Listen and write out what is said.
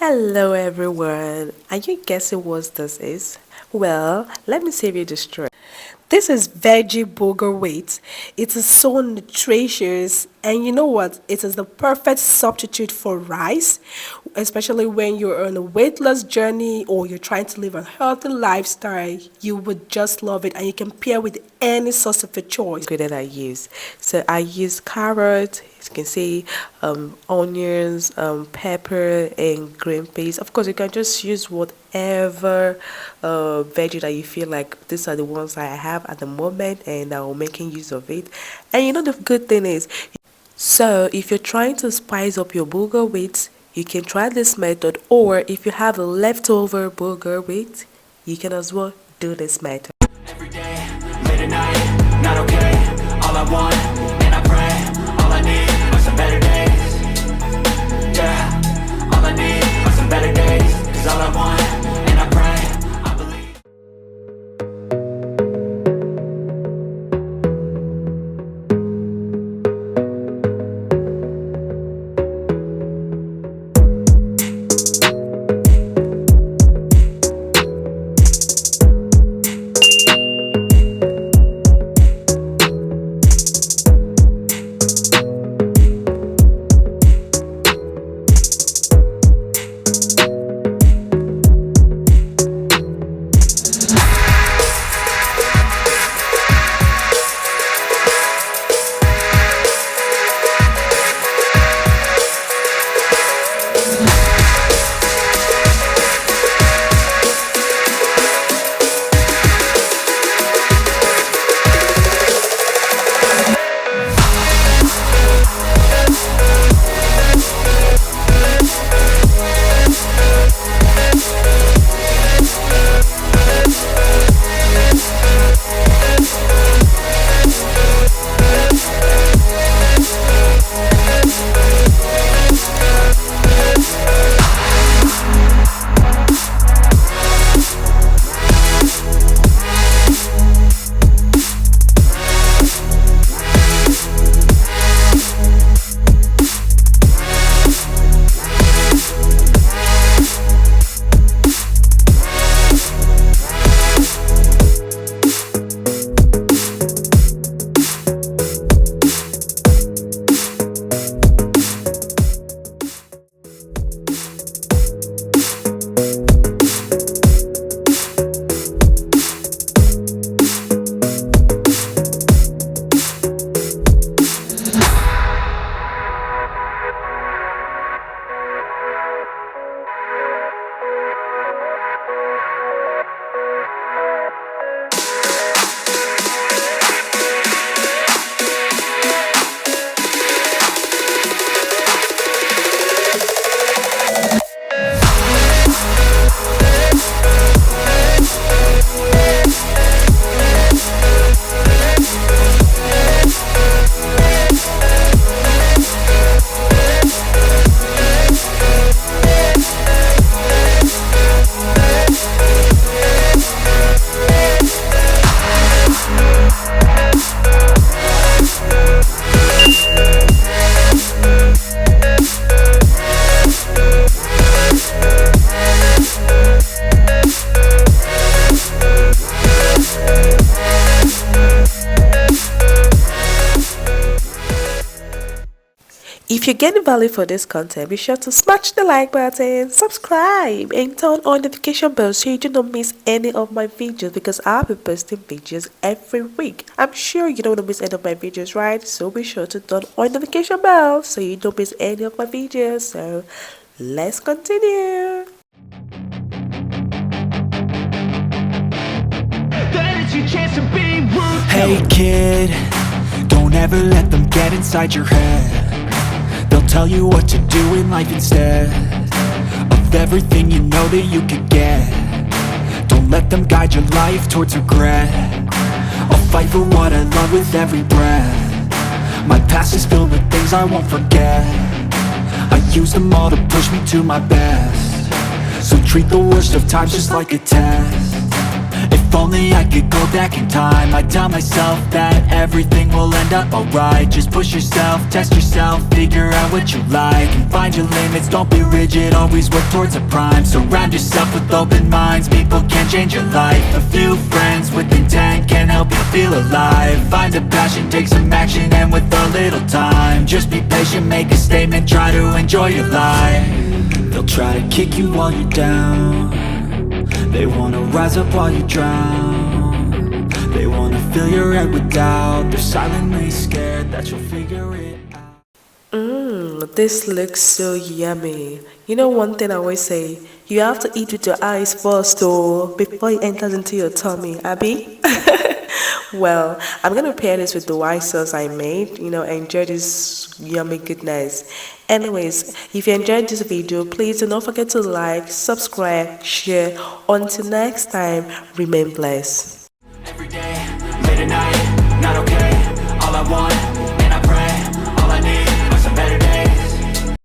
Hello everyone. Are you guessing what this is? Well, let me save you the story. This is Veggie Bulgur wheat. It is so nutritious, and you know what? It is the perfect substitute for rice, especially when you're on a weight loss journey or you're trying to live a healthy lifestyle. You would just love it, and you can pair with any sauce of your choice. That I use. So I use carrot. You can see onions, pepper, and green peas. Of course, you can just use whatever veggie that you feel like. These are the ones I have at the moment, and I'm making use of it. And you know the good thing is, so if you're trying to spice up your bulgur wheat, you can try this method. Or if you have a leftover bulgur wheat, you can as well do this method. Every day, late at night, not okay. All I want, and I pray, all I need are some better days. Yeah, all I need are some better days. 'Cause all I want, and I pray, I believe. If you're getting value for this content, be sure to smash the like button, subscribe, and turn on notification bell so you do not miss any of my videos, because I'll be posting videos every week. I'm sure you don't want to miss any of my videos, right? So be sure to turn on notification bell so you don't miss any of my videos. So let's continue. Hey kid, don't ever let them get inside your head. They'll tell you what to do in life instead of everything you know that you could get. Don't let them guide your life towards regret. I'll fight for what I love with every breath. My past is filled with things I won't forget. I use them all to push me to my best. So treat the worst of times just like a test. If If only I could go back in time, I'd tell myself that everything will end up alright. Just push yourself, test yourself, figure out what you like, and find your limits, don't be rigid, always work towards a prime. Surround yourself with open minds, people can change your life. A few friends with intent can help you feel alive. Find a passion, take some action, and with a little time, just be patient, make a statement, try to enjoy your life. They'll try to kick you while you're down, they wanna rise up while you drown, they wanna fill your head with doubt, they're silently scared that you'll figure it out. This looks so yummy. You know one thing I always say, you have to eat with your eyes first though, before it enters into your tummy, Abby. Well, I'm gonna pair this with the white sauce I made. Enjoy this yummy goodness. Anyways, if you enjoyed this video, please do not forget to like, subscribe, share. Until next time, remain blessed. Every day, late at night, not okay. All I want